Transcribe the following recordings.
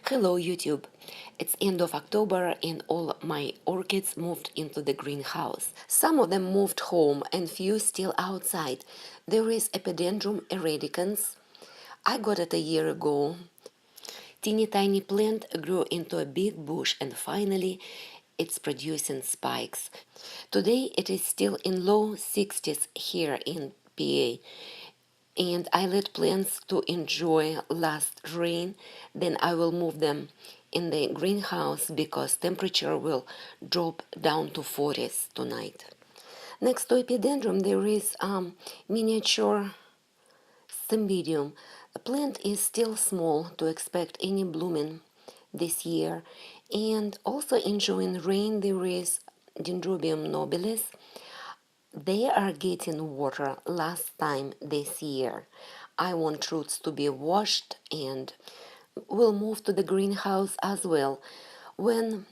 Hello YouTube! It's end of October and all my orchids moved into the greenhouse. Some of them moved home and few still outside. There is Epidendrum eradicans. I got it a year ago. Teeny tiny plant grew into a big bush and finally it's producing spikes. Today it is still in low 60s here in PA. And I let plants to enjoy last rain, then I will move them in the greenhouse because temperature will drop down to 40s tonight. Next to epidendrum there is miniature cymbidium. The plant is still small to expect any blooming this year, and also enjoying rain there is dendrobium nobilis. They are getting water last time this year. I want roots to be washed and will move to the greenhouse as well. When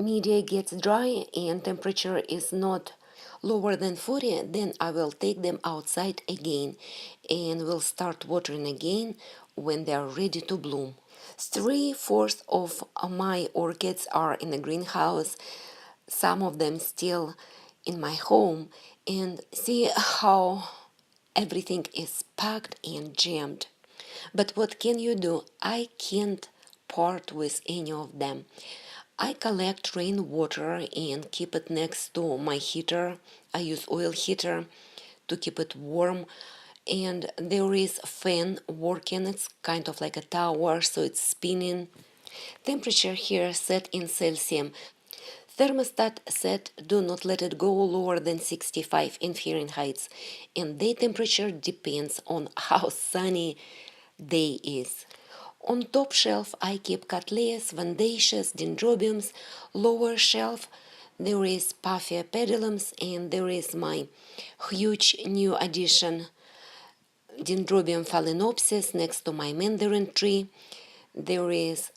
media gets dry and temperature is not lower than 40, then I will take them outside again and will start watering again when they are ready to bloom. 3/4 of my orchids are in the greenhouse, some of them still in my home, and see how everything is packed and jammed. But what can you do? I can't part with any of them. I collect rainwater and keep it next to my heater. I use oil heater to keep it warm, and there is a fan working. It's kind of like a tower, so it's spinning. Temperature here set in Celsius. Thermostat set do not let it go lower than 65 in Fahrenheit, and day temperature depends on how sunny day is. On top shelf I keep Cattleyas, Vandaceas, Dendrobiums. Lower shelf there is Paphia pedilums, and there is my huge new addition Dendrobium phalaenopsis next to my mandarin tree. There is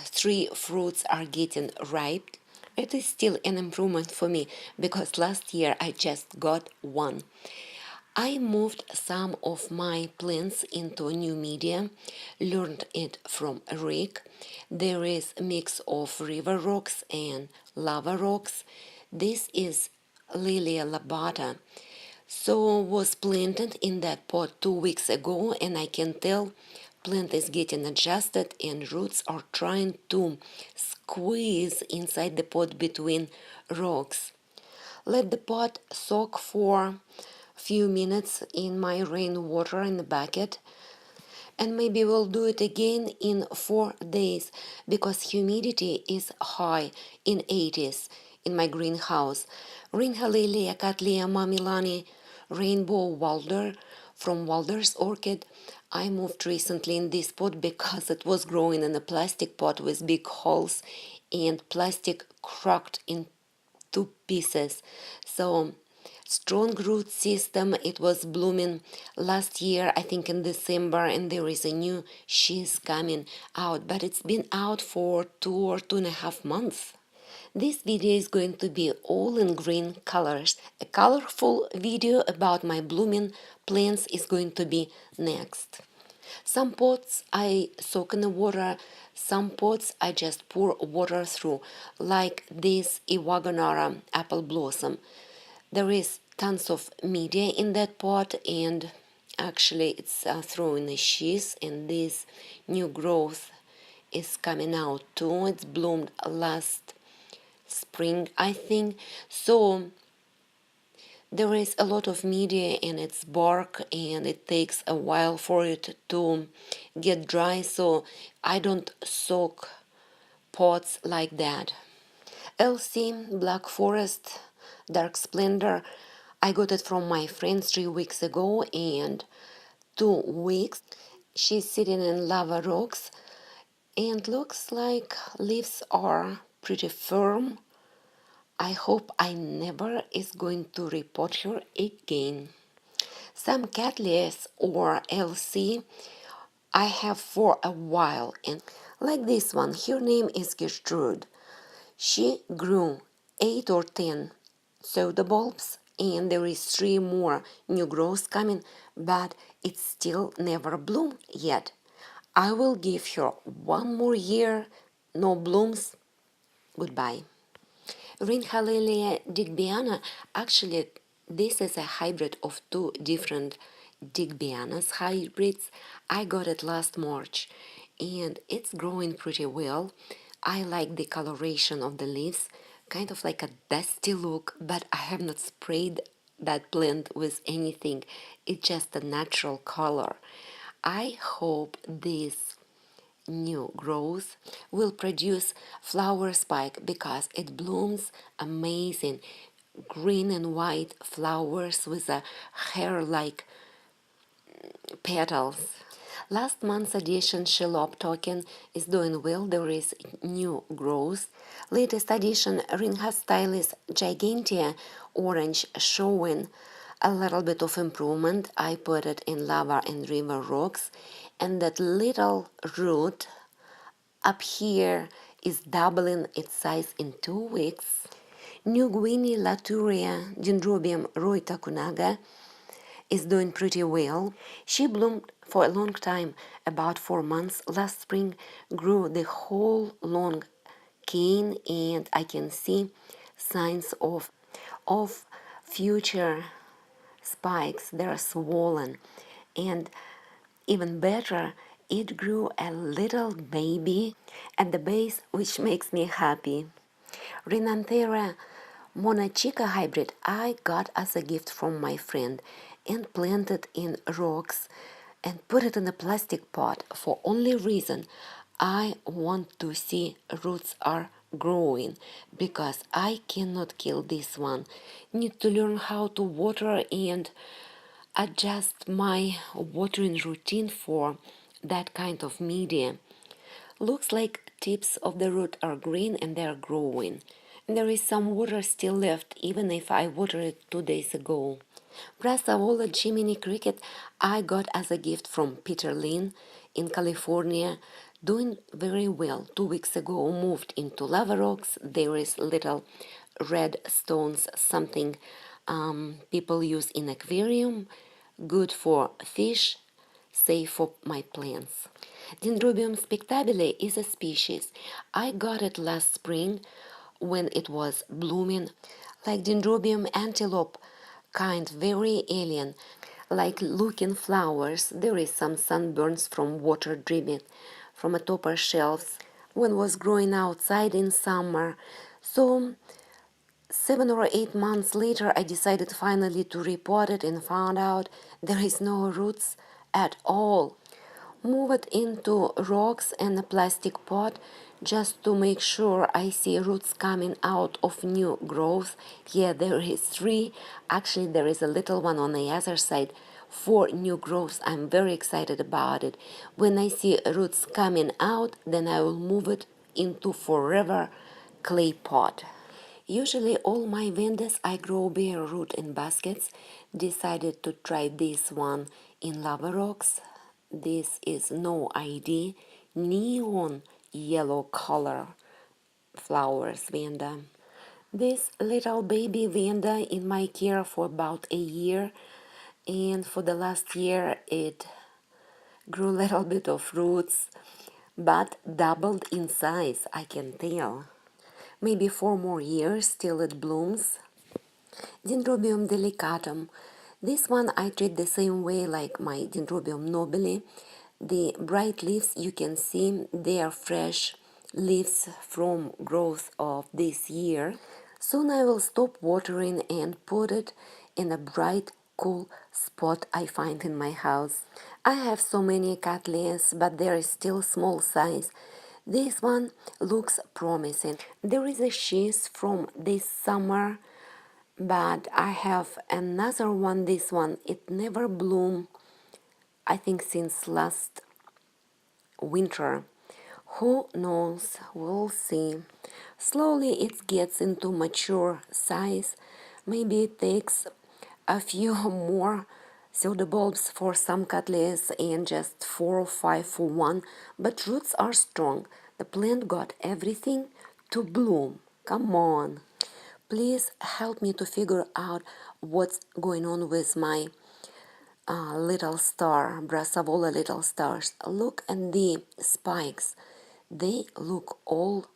3 fruits are getting ripe. It is still an improvement for me because last year I just got one. I moved some of my plants into a new media, learned it from Rick. There is a mix of river rocks and lava rocks. This is Lilia labata. So was planted in that pot 2 weeks ago, and I can tell plant is getting adjusted and roots are trying to squeeze inside the pot between rocks. Let the pot soak for a few minutes in my rainwater in the bucket, and maybe we'll do it again in 4 days because humidity is high in 80s in my greenhouse. Rinhalilia, Cattleya mamilani, rainbow walder from Walder's orchid. I moved recently in this pot because it was growing in a plastic pot with big holes and plastic cracked in 2 pieces. So strong root system. It was blooming last year, I think in December, and there is a new she's coming out, but it's been out for 2 or 2.5 months. This video is going to be all in green colors. A colorful video about my blooming plants is going to be next. Some pots I soak in the water, some pots I just pour water through, like this Iwagonara apple blossom. There is tons of media in that pot, and actually it's throwing a sheath, and this new growth is coming out too. It's bloomed last spring, I think. So there is a lot of media in its bark, and it takes a while for it to get dry, so I don't soak pots like that. LC Black Forest Dark Splendor, I got it from my friend 3 weeks ago, and 2 weeks she's sitting in lava rocks and looks like leaves are pretty firm. I hope I never is going to repot her again. Some Cattleyas or LC I have for a while, and like this one, her name is Gertrude. She grew 8 or 10 soda bulbs, and there is 3 more new growths coming, but it's still never bloomed yet. I will give her one more year, no blooms, goodbye. Rinhalelia digbiana, actually this is a hybrid of two different digbianas hybrids. I got it last March and it's growing pretty well. I like the coloration of the leaves, kind of like a dusty look, but I have not sprayed that plant with anything. It's just a natural color. I hope this new growth will produce flower spike because it blooms amazing green and white flowers with a hair-like petals. Last month's edition Shilop token is doing well. There is new growth. Latest edition Rinha Stylis Gigantea orange showing a little bit of improvement. I put it in lava and river rocks, and that little root up here is doubling its size in 2 weeks. New Guinea Laturia Dendrobium roitakunaga is doing pretty well. She bloomed for a long time, about 4 months. Last spring grew the whole long cane, and I can see signs of future spikes. They're swollen, and even better, it grew a little baby at the base, which makes me happy. Rhinanthera monachica hybrid I got as a gift from my friend and planted in rocks and put it in a plastic pot for only reason I want to see roots are growing because I cannot kill this one. Need to learn how to water and adjust my watering routine for that kind of media. Looks like tips of the root are green and they are growing. And there is some water still left even if I watered it 2 days ago. Brassavola Jiminy Cricket I got as a gift from Peter Lynn in California. Doing very well. 2 weeks ago moved into lava rocks. There is little red stones, something people use in aquarium, good for fish, safe for my plants. Dendrobium spectabile is a species. I got it last spring when it was blooming, like Dendrobium antelope, kind very alien, like looking flowers. There is some sunburns from water dripping from a topper shelves when was growing outside in summer. So 7 or 8 months later, I decided finally to repot it and found out there is no roots at all. Move it into rocks and a plastic pot just to make sure I see roots coming out of new growth. Yeah, there is 3. Actually, there is a little one on the other side. 4 new growths. I'm very excited about it. When I see roots coming out, then I will move it into forever clay pot. Usually all my vendas I grow bare root in baskets. Decided to try this one in lava rocks. This is no ID neon yellow color flowers vanda. This little baby vanda in my care for about a year, and for the last year it grew a little bit of roots but doubled in size, I can tell. Maybe 4 more years till it blooms. Dendrobium delicatum. This one I treat the same way like my Dendrobium nobile. The bright leaves you can see they are fresh leaves from growth of this year. Soon I will stop watering and put it in a bright cool spot I find in my house. I have so many cattleyas, but they are still small size. This one looks promising. There is a sheath from this summer, but I have another one. This one, it never bloomed, I think since last winter. Who knows? We'll see. Slowly it gets into mature size. Maybe it takes a few more pseudobulbs for some cattleyas and just 4 or 5 for one, but roots are strong. The plant got everything to bloom. Come on. Please help me to figure out what's going on with my little star, Brassavola little stars. Look at the spikes. They look all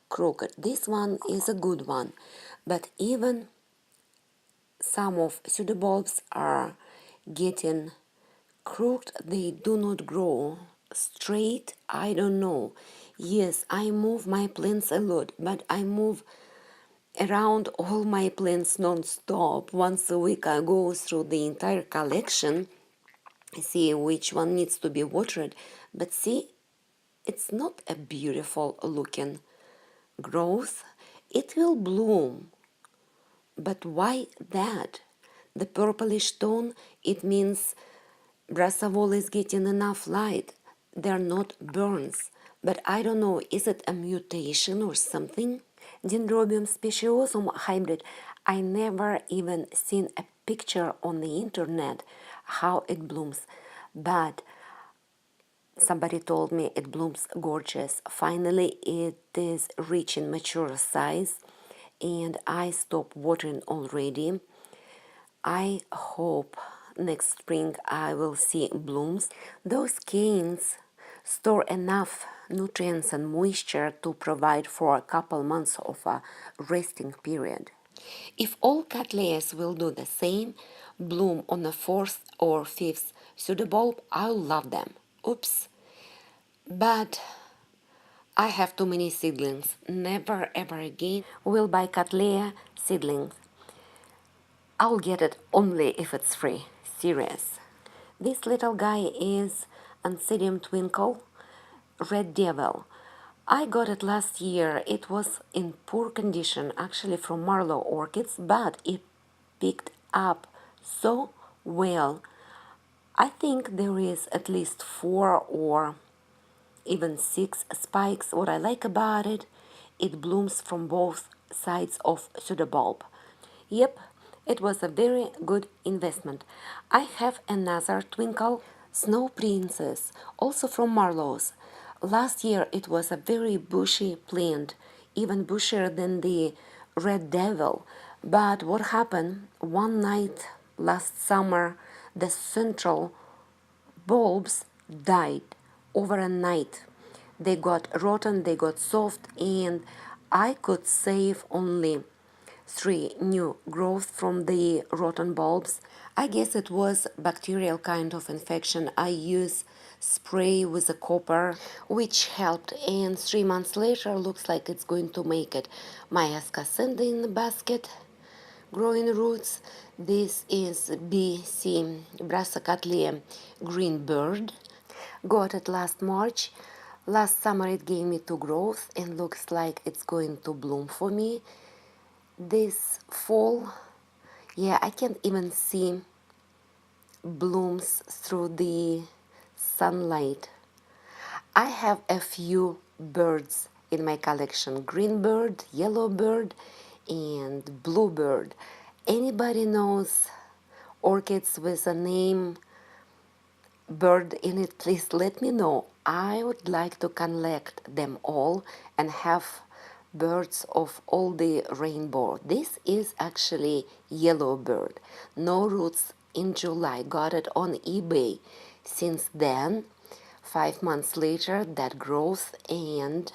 crooked. This one is a good one, but even some of pseudobulbs are getting crooked. They do not grow straight. I don't know. Yes, I move my plants a lot, but I move around all my plants non-stop. Once a week I go through the entire collection, see which one needs to be watered. But see, it's not a beautiful looking growth. It will bloom. But why that? The purplish tone, it means Brassavola is getting enough light. They're not burns. But I don't know, is it a mutation or something? Dendrobium speciosum hybrid, I never even seen a picture on the internet how it blooms. But somebody told me it blooms gorgeous. Finally, it is reaching mature size and I stopped watering already. I hope next spring I will see blooms. Those canes store enough nutrients and moisture to provide for a couple months of a resting period. If all Cattleyas will do the same, bloom on the 4th or 5th pseudobulb, I'll love them. Oops. But I have too many seedlings. Never ever again will buy Cattleya seedlings. I'll get it only if it's free. Serious. This little guy is Anthurium Twinkle, Red Devil. I got it last year. It was in poor condition, actually from Marlowe Orchids, but it picked up so well. I think there is at least 4 or even 6 spikes. What I like about it, it blooms from both sides of pseudobulb. Yep, it was a very good investment. I have another Twinkle Snow Princess, also from Marlowe's. Last year it was a very bushy plant, even bushier than the Red Devil. But what happened? One night last summer, the central bulbs died over a night. They got rotten, they got soft, and I could save only 3 new growth from the rotten bulbs. I guess it was bacterial kind of infection. I used spray with a copper, which helped, and 3 months later looks like it's going to make it. My Ascasenda in the basket, growing roots. This is BC Brassicatlia Green Bird. Got it last March. Last summer it gave me 2 growth and looks like it's going to bloom for me. This fall, yeah, I can't even see blooms through the sunlight. I have a few birds in my collection: green bird, yellow bird, and blue bird. Anybody knows orchids with a name bird in it, please let me know. I would like to collect them all and have birds of all the rainbow. This is actually yellow bird. No roots in July. Got it on eBay. Since then, 5 months later, that growth and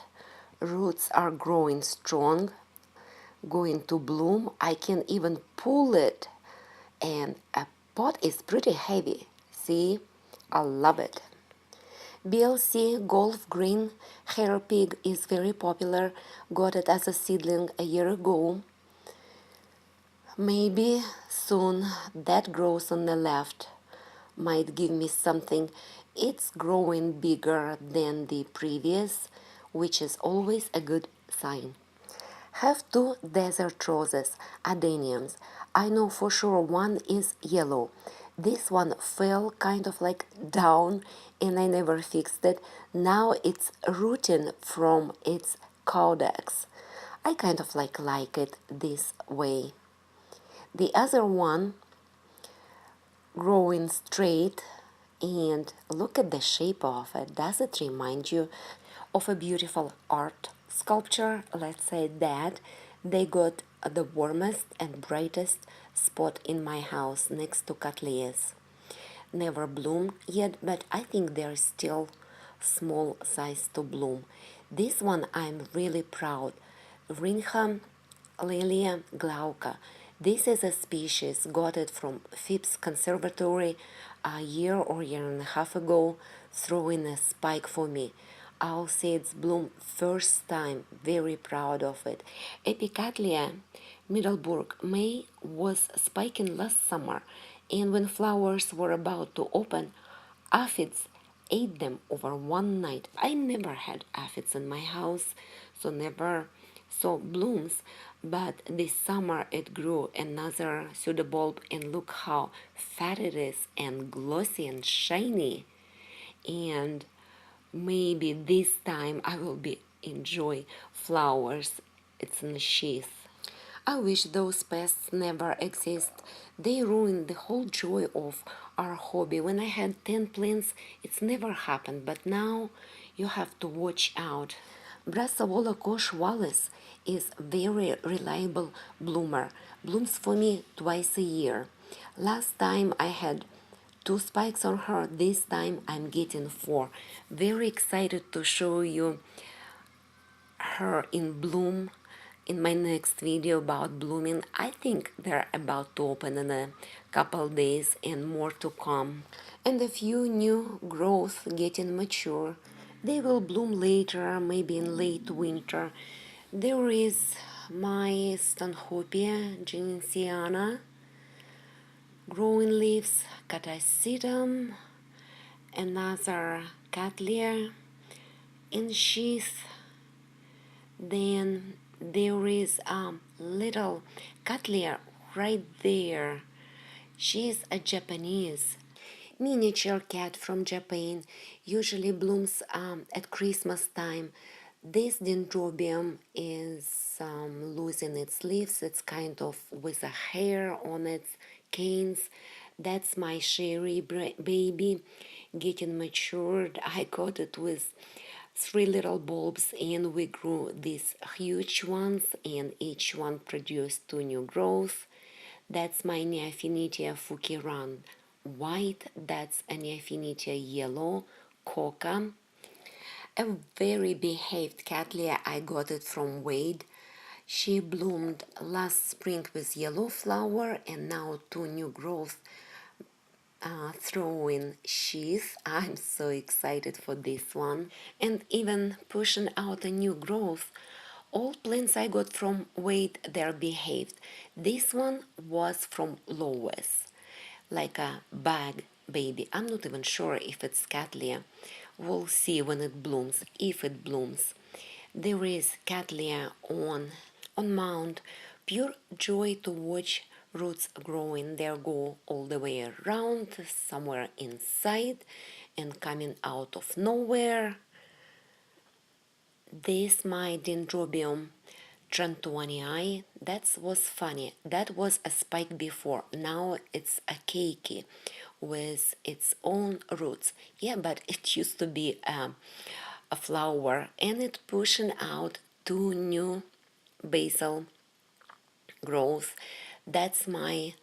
roots are growing strong, going to bloom. I can even pull it, and a pot is pretty heavy. See, I love it. BLC Golf Green Hair Pig is very popular. Got it as a seedling a year ago. Maybe soon that grows on the left might give me something. It's growing bigger than the previous, which is always a good sign. Have 2 desert roses, adeniums. I know for sure one is yellow. This one fell kind of like down and I never fixed it. Now it's rooting from its caudex. I kind of like it this way. The other one growing straight, and look at the shape of it. Does it remind you of a beautiful art sculpture? Let's say that. They got the warmest and brightest spot in my house next to Cattleyas. never bloomed yet, but I think they're still small size to bloom. This one I'm really proud. Rinha Lilia glauca. This is a species, got it from Phipps Conservatory a year and a half ago, throwing a spike for me. I'll say it's bloom first time, very proud of it. Epicatlia Middleburg May was spiking last summer, and when flowers were about to open, aphids ate them over one night. I never had aphids in my house, so never saw blooms, but this summer it grew another pseudobulb, and look how fat it is and glossy and shiny. And maybe this time I will be enjoy flowers. It's in the sheath. I wish those pests never exist. They ruin the whole joy of our hobby. When I had 10 plants, it's never happened, but now you have to watch out. Brassavola Kosh Wallace is very reliable bloomer. Blooms for me twice a year. Last time I had two spikes on her. This time I'm getting four. Very excited to show you her in bloom in my next video about blooming. I think they're about to open in a couple days and more to come. And a few new growth getting mature. They will bloom later, maybe in late winter. There is my Stanhopea geneziana, growing leaves, Catasetum, another Cattleya in sheath. Then there is a little Cattleya right there. She's a Japanese miniature cat from Japan, usually blooms at Christmas time. This dendrobium is losing its leaves. It's kind of with a hair on its canes. That's my sherry baby getting matured. I got it with three little bulbs, and we grew these huge ones, and each one produced two new growths. That's my Neophinitia fukiran white. That's a Neophinitia yellow coca. A very behaved Cattleya. I got it from Wade. She bloomed last spring with yellow flower, and now two new growths throwing sheath. I'm so excited for this one. And even pushing out a new growth. All plants I got from Wade, they're behaved. This one was from Lois, like a bag baby. I'm not even sure if it's Cattleya. We'll see when it blooms, if it blooms. There is Cattleya on Mount. Pure joy to watch roots growing. They go all the way around, somewhere inside, and coming out of nowhere. This my Dendrobium Trantoniae. That was funny. That was a spike before. Now it's a keiki with its own roots. Yeah, but it used to be a flower, and it pushing out two new basil growth. That's my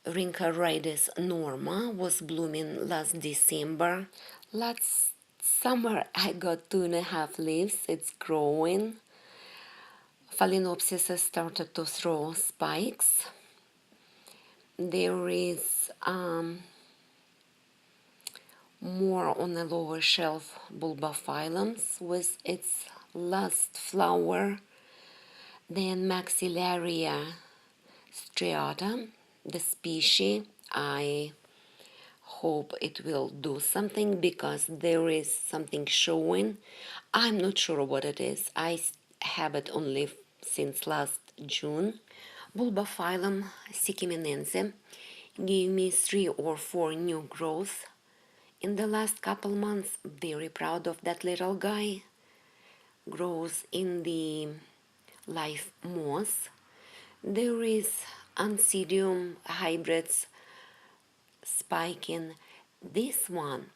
Rhynchoridis norma, was blooming last December. Last summer I got 2.5 leaves. It's growing. Phalaenopsis has started to throw spikes. There is more on the lower shelf bulbophyllums with its last flower. Then Maxillaria striata, the species. I hope it will do something because there is something showing. I'm not sure what it is. I have it only since last June. Bulbophyllum sikimenense gave me 3 or 4 new growths in the last couple months. Very proud of that little guy. Grows in the live moss. There is Ansidium hybrids spiking. This one,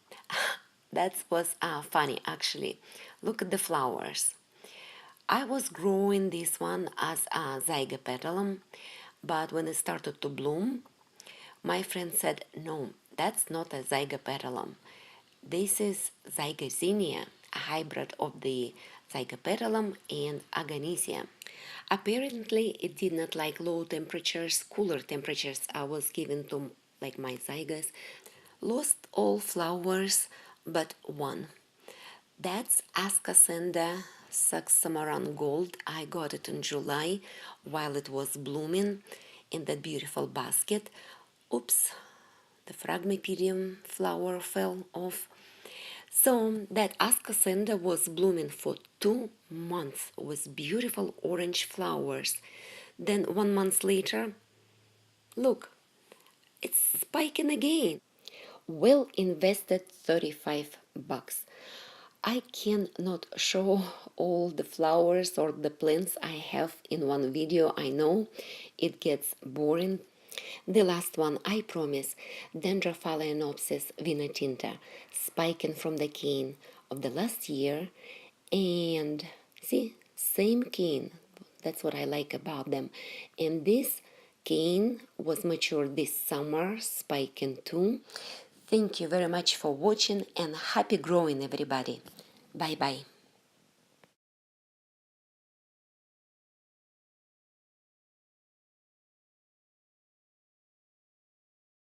that was funny actually. Look at the flowers. I was growing this one as a zygopetalum, but when it started to bloom, my friend said, no, that's not a zygopetalum. This is Zygosenia, a hybrid of the Zygopetalum and Agonicea. Apparently, it did not like low temperatures, cooler temperatures I was given to like my zygos. Lost all flowers but one. That's Ascasenda saxamaran gold. I got it in July while it was blooming in that beautiful basket. Oops, the Phragmipedium flower fell off. So that Ascasenda was blooming for 2 months with beautiful orange flowers. Then 1 month later, look, it's spiking again. Well invested $35. I cannot show all the flowers or the plants I have in one video. I know it gets boring. The last one, I promise, Dendrophalaenopsis vinatinta, spiking from the cane of the last year. And see, same cane. That's what I like about them. And this cane was matured this summer, spiking too. Thank you very much for watching and happy growing, everybody. Bye bye.